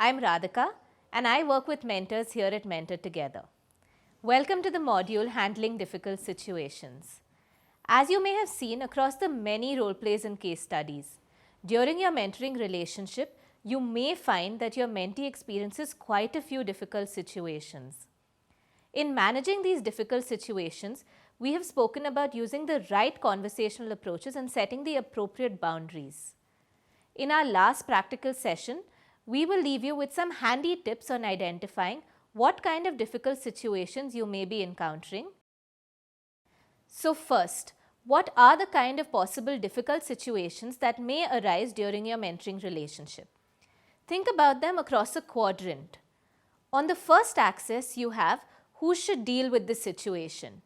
I'm Radhika and I work with mentors here at Mentor Together. Welcome to the module Handling Difficult Situations. As you may have seen across the many role plays and case studies, during your mentoring relationship, you may find that your mentee experiences quite a few difficult situations. In managing these difficult situations, we have spoken about using the right conversational approaches and setting the appropriate boundaries. In our last practical session, we will leave you with some handy tips on identifying what kind of difficult situations you may be encountering. So first, what are the kind of possible difficult situations that may arise during your mentoring relationship? Think about them across a quadrant. On the first axis, you have who should deal with this situation.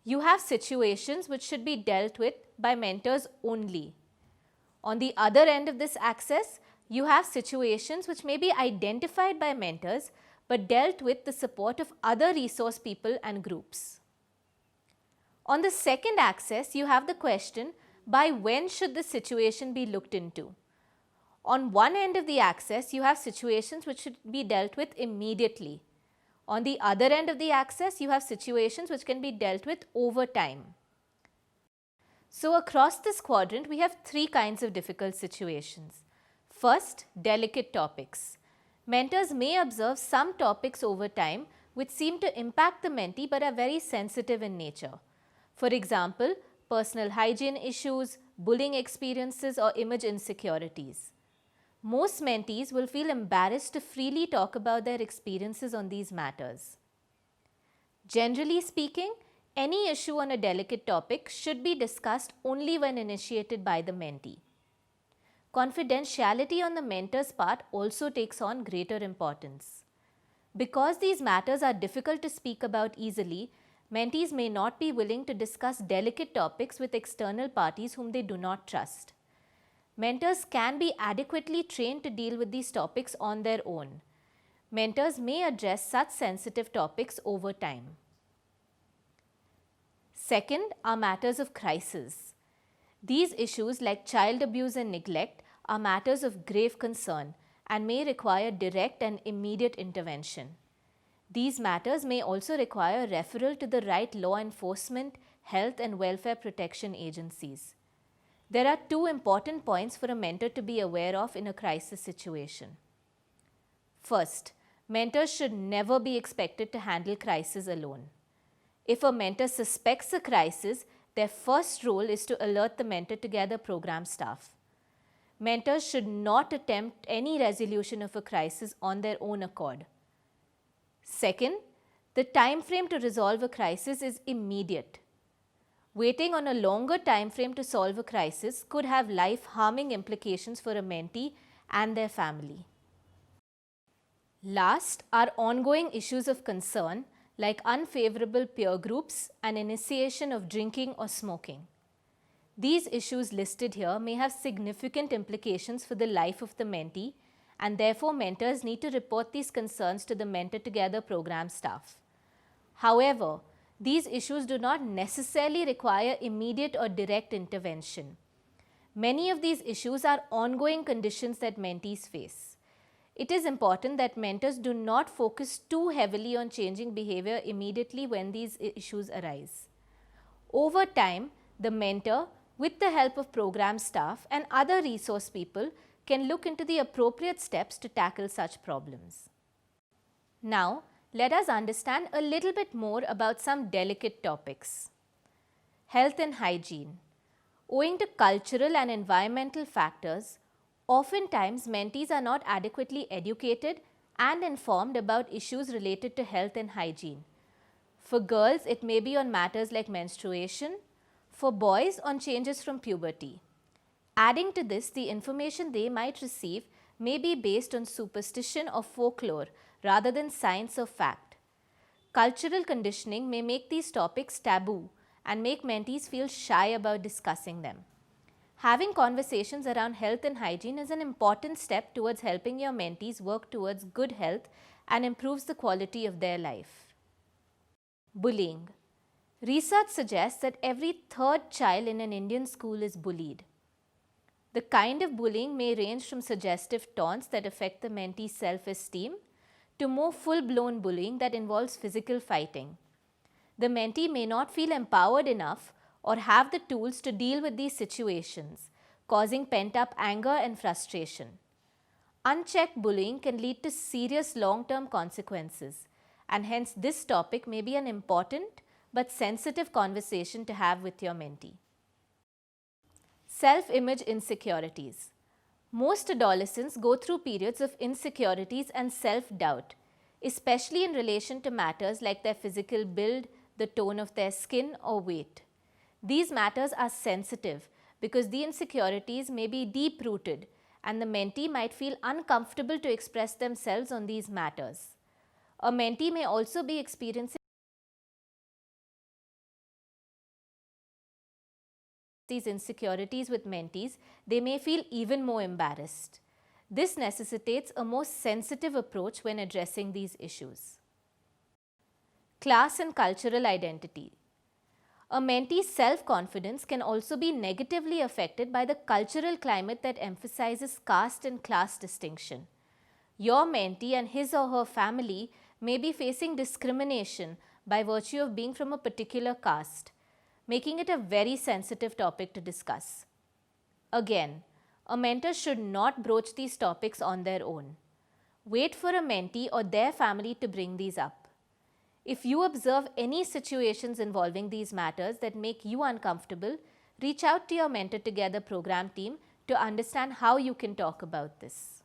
You have situations which should be dealt with by mentors only. On the other end of this axis, you have situations which may be identified by mentors but dealt with the support of other resource people and groups. On the second axis, you have the question, by when should the situation be looked into? On one end of the axis, you have situations which should be dealt with immediately. On the other end of the axis, you have situations which can be dealt with over time. So across this quadrant, we have three kinds of difficult situations. First, delicate topics. Mentors may observe some topics over time which seem to impact the mentee but are very sensitive in nature. For example, personal hygiene issues, bullying experiences or image insecurities. Most mentees will feel embarrassed to freely talk about their experiences on these matters. Generally speaking, any issue on a delicate topic should be discussed only when initiated by the mentee. Confidentiality on the mentor's part also takes on greater importance. Because these matters are difficult to speak about easily, mentees may not be willing to discuss delicate topics with external parties whom they do not trust. Mentors can be adequately trained to deal with these topics on their own. Mentors may address such sensitive topics over time. Second are matters of crisis. These issues like child abuse and neglect are matters of grave concern and may require direct and immediate intervention. These matters may also require referral to the right law enforcement, health and welfare protection agencies. There are two important points for a mentor to be aware of in a crisis situation. First, mentors should never be expected to handle crisis alone. If a mentor suspects a crisis, their first role is to alert the Mentor Together program staff. Mentors should not attempt any resolution of a crisis on their own accord. Second, the time frame to resolve a crisis is immediate. Waiting on a longer time frame to solve a crisis could have life-harming implications for a mentee and their family. Last are ongoing issues of concern like unfavorable peer groups and initiation of drinking or smoking. These issues listed here may have significant implications for the life of the mentee, and therefore mentors need to report these concerns to the Mentor Together program staff. However, these issues do not necessarily require immediate or direct intervention. Many of these issues are ongoing conditions that mentees face. It is important that mentors do not focus too heavily on changing behavior immediately when these issues arise. Over time, the mentor, with the help of program staff and other resource people, can look into the appropriate steps to tackle such problems. Now, let us understand a little bit more about some delicate topics. Health and hygiene. Owing to cultural and environmental factors, oftentimes mentees are not adequately educated and informed about issues related to health and hygiene. For girls, it may be on matters like menstruation. For boys, on changes from puberty. Adding to this, the information they might receive may be based on superstition or folklore rather than science or fact. Cultural conditioning may make these topics taboo and make mentees feel shy about discussing them. Having conversations around health and hygiene is an important step towards helping your mentees work towards good health and improves the quality of their life. Bullying. Research suggests that every third child in an Indian school is bullied. The kind of bullying may range from suggestive taunts that affect the mentee's self-esteem to more full-blown bullying that involves physical fighting. The mentee may not feel empowered enough or have the tools to deal with these situations, causing pent-up anger and frustration. Unchecked bullying can lead to serious long-term consequences, and hence this topic may be an important but sensitive conversation to have with your mentee. Self-image insecurities. Most adolescents go through periods of insecurities and self-doubt, especially in relation to matters like their physical build, the tone of their skin or weight. These matters are sensitive because the insecurities may be deep-rooted and the mentee might feel uncomfortable to express themselves on these matters. A mentee may also be experiencing these insecurities with mentees. They may feel even more embarrassed. This necessitates a more sensitive approach when addressing these issues. Class and cultural identity. A mentee's self-confidence can also be negatively affected by the cultural climate that emphasizes caste and class distinction. Your mentee and his or her family may be facing discrimination by virtue of being from a particular caste, making it a very sensitive topic to discuss. Again, a mentor should not broach these topics on their own. Wait for a mentee or their family to bring these up. If you observe any situations involving these matters that make you uncomfortable, reach out to your Mentor Together program team to understand how you can talk about this.